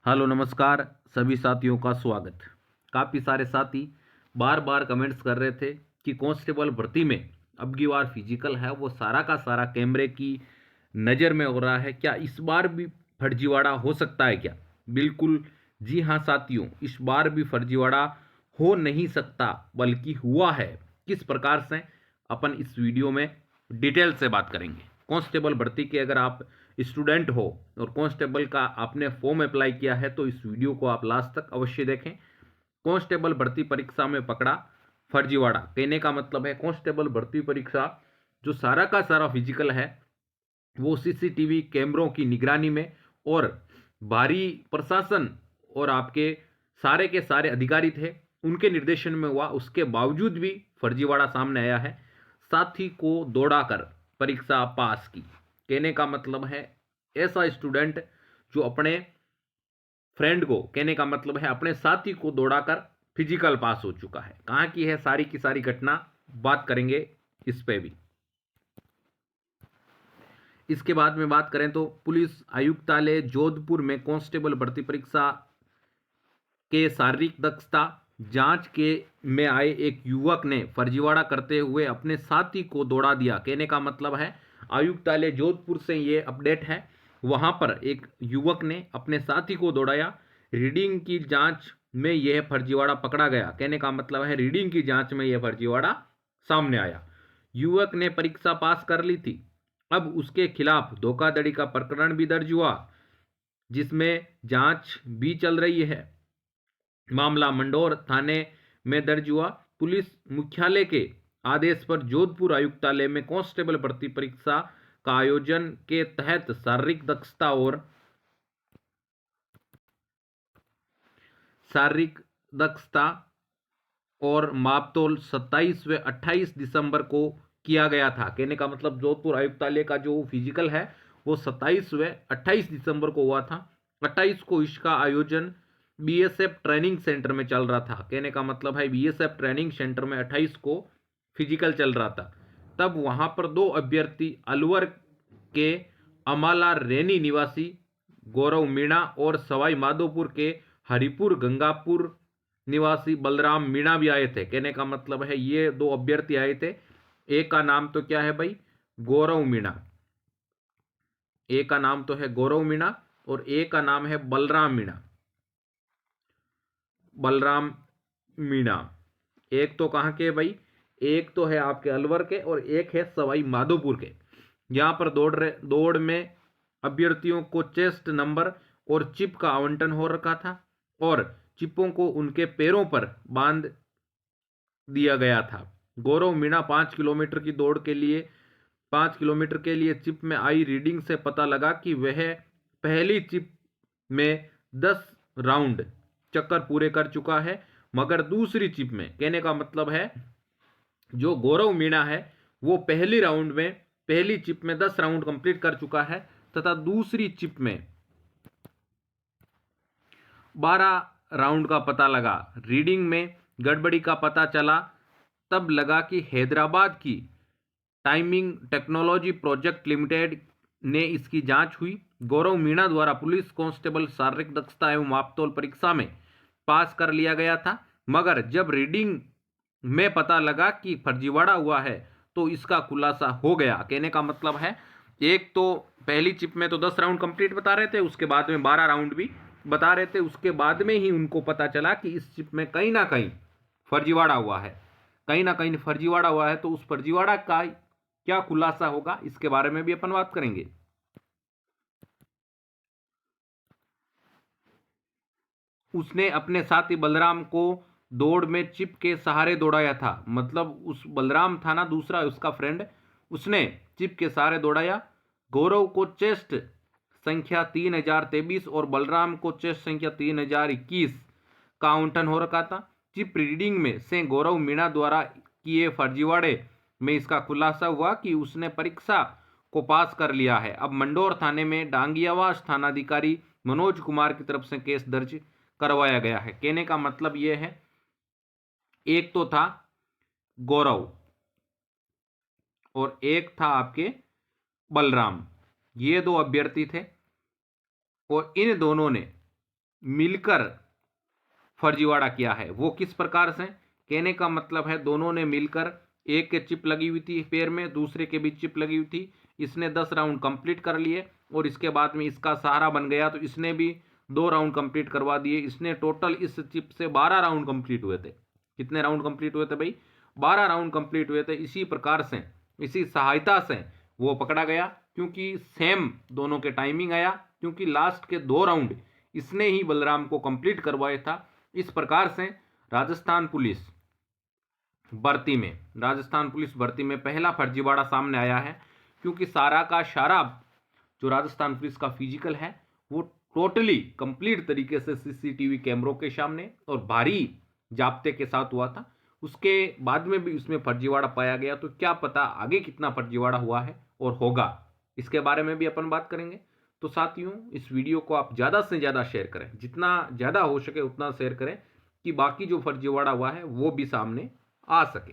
Hello नमस्कार सभी साथियों का स्वागत। काफ़ी सारे साथी बार बार कमेंट्स कर रहे थे कि कांस्टेबल भर्ती में अब की बार फिजिकल है वो सारा का सारा कैमरे की नज़र में हो रहा है, क्या इस बार भी फर्जीवाड़ा हो सकता है क्या? बिल्कुल जी हाँ साथियों, इस बार भी फर्जीवाड़ा हो नहीं सकता बल्कि हुआ है। किस प्रकार से अपन इस वीडियो में डिटेल से बात करेंगे। कांस्टेबल भर्ती के अगर आप स्टूडेंट हो और कांस्टेबल का आपने फॉर्म अप्लाई किया है तो इस वीडियो को आप लास्ट तक अवश्य देखें। कांस्टेबल भर्ती परीक्षा में पकड़ा फर्जीवाड़ा, कहने का मतलब है कांस्टेबल भर्ती परीक्षा जो सारा का सारा फिजिकल है वो सीसीटीवी कैमरों की निगरानी में और भारी प्रशासन और आपके सारे के सारे अधिकारी थे उनके निर्देशन में हुआ, उसके बावजूद भी फर्जीवाड़ा सामने आया है। साथी को दौड़ाकर परीक्षा पास की, कहने का मतलब है ऐसा स्टूडेंट जो अपने फ्रेंड को, कहने का मतलब है अपने साथी को दौड़ाकर फिजिकल पास हो चुका है। कहाँ की है सारी की सारी घटना, बात करेंगे इस पे भी। इसके बाद में बात करें तो पुलिस आयुक्तालय जोधपुर में कांस्टेबल भर्ती परीक्षा के शारीरिक दक्षता जांच के में आए एक युवक ने फर्जीवाड़ा करते हुए अपने साथी को दौड़ा दिया, कहने का मतलब है आयुक्तालय जोधपुर से ये अपडेट है। वहां पर एक युवक ने अपने साथी को दौड़ाया। रीडिंग की जांच में यह फर्जीवाड़ा पकड़ा गया, कहने का मतलब है रीडिंग की जांच में यह फर्जीवाड़ा सामने आया। युवक ने परीक्षा पास कर ली थी। अब उसके खिलाफ धोखाधड़ी का प्रकरण भी दर्ज हुआ जिसमें जांच भी चल रही है। मामला मंडौर थाने में दर्ज हुआ। पुलिस मुख्यालय के आदेश पर जोधपुर आयुक्तालय में कांस्टेबल भर्ती परीक्षा का आयोजन के तहत शारीरिक दक्षता और मापतोल 27 व 28 दिसंबर को किया गया था, कहने का मतलब जोधपुर आयुक्तालय का जो फिजिकल है वो 27 व 28 दिसंबर को हुआ था। 28 को इसका आयोजन बीएसएफ ट्रेनिंग सेंटर में चल रहा था, कहने का मतलब है बीएसएफ ट्रेनिंग सेंटर में 28 को फिजिकल चल रहा था। तब वहां पर दो अभ्यर्थी अलवर के अमाला रैनी निवासी गौरव मीणा और सवाई माधोपुर के हरिपुर गंगापुर निवासी बलराम मीणा भी आए थे, कहने का मतलब है ये दो अभ्यर्थी आए थे। एक का नाम तो क्या है भाई, गौरव मीणा, एक का नाम तो है गौरव मीणा और एक का नाम है बलराम मीणा। बलराम मीणा एक तो कहाँ के भाई, एक तो है आपके अलवर के और एक है सवाई माधोपुर के। यहाँ पर दौड़ में अभ्यर्थियों को चेस्ट नंबर और चिप का आवंटन हो रखा था और चिपों को उनके पैरों पर बांध दिया गया था। गौरव मीणा 5 किलोमीटर के लिए चिप में आई रीडिंग से पता लगा कि वह पहली चिप में 10 राउंड चक्कर पूरे कर चुका है, मगर दूसरी चिप में, कहने का मतलब है जो गौरव मीणा है वो पहली चिप में 10 राउंड कंप्लीट कर चुका है तथा दूसरी चिप में 12 राउंड का पता लगा। रीडिंग में गड़बड़ी का पता चला तब लगा कि हैदराबाद की टाइमिंग टेक्नोलॉजी प्रोजेक्ट लिमिटेड ने इसकी जांच हुई। गौरव मीणा द्वारा पुलिस कांस्टेबल शारीरिक दक्षता एवं मापतोल परीक्षा में पास कर लिया गया था, मगर जब रीडिंग में पता लगा कि फर्जीवाड़ा हुआ है तो इसका खुलासा हो गया, कहने का मतलब है एक तो पहली चिप में तो 10 राउंड कंप्लीट बता रहे थे, उसके बाद में 12 राउंड भी बता रहे थे, उसके बाद में ही उनको पता चला कि इस चिप में कहीं ना कहीं फर्जीवाड़ा हुआ है, कहीं ना कहीं फर्जीवाड़ा हुआ है। तो उस फर्जीवाड़ा का क्या खुलासा होगा इसके बारे में भी अपन बात करेंगे। उसने अपने साथी बलराम को दौड़ में चिप के सहारे दौड़ाया था, मतलब उस बलराम था ना दूसरा उसका फ्रेंड, उसने चिप के सहारे दौड़ाया। गौरव को चेस्ट संख्या 3023 और बलराम को चेस्ट संख्या 3021 का आवंटन हो रखा था। चिप रीडिंग में से गौरव मीणा द्वारा किए फर्जीवाड़े में इसका खुलासा हुआ कि उसने परीक्षा को पास कर लिया है। अब मंडौर थाने में डांगियावास थानाधिकारी मनोज कुमार की तरफ से केस दर्ज करवाया गया है, कहने का मतलब यह है एक तो था गौरव और एक था आपके बलराम, ये दो अभ्यर्थी थे और इन दोनों ने मिलकर फर्जीवाड़ा किया है। वो किस प्रकार से? कहने का मतलब है दोनों ने मिलकर, एक के चिप लगी हुई थी पैर में, दूसरे के भी चिप लगी हुई थी। इसने 10 राउंड कंप्लीट कर लिए और इसके बाद में इसका सहारा बन गया तो इसने भी 2 राउंड कंप्लीट करवा दिए। इसने टोटल इस चिप से 12 राउंड कंप्लीट हुए थे। कितने राउंड कंप्लीट हुए थे भाई? 12 राउंड कंप्लीट हुए थे। इसी प्रकार से, इसी सहायता से वो पकड़ा गया, क्योंकि सेम दोनों के टाइमिंग आया, क्योंकि लास्ट के 2 राउंड इसने ही बलराम को कंप्लीट करवाया था। इस प्रकार से राजस्थान पुलिस भर्ती में पहला फर्जीवाड़ा सामने आया है, क्योंकि सारा का सारा जो राजस्थान पुलिस का फिजिकल है वो टोटली कंप्लीट तरीके से सीसीटीवी कैमरों के सामने और भारी जाब्ते के साथ हुआ था। उसके बाद में भी उसमें फर्जीवाड़ा पाया गया, तो क्या पता आगे कितना फर्जीवाड़ा हुआ है और होगा, इसके बारे में भी अपन बात करेंगे। तो साथियों, इस वीडियो को आप ज़्यादा से ज़्यादा शेयर करें, जितना ज़्यादा हो सके उतना शेयर करें, कि बाकी जो फर्जीवाड़ा हुआ है वो भी सामने आ सके।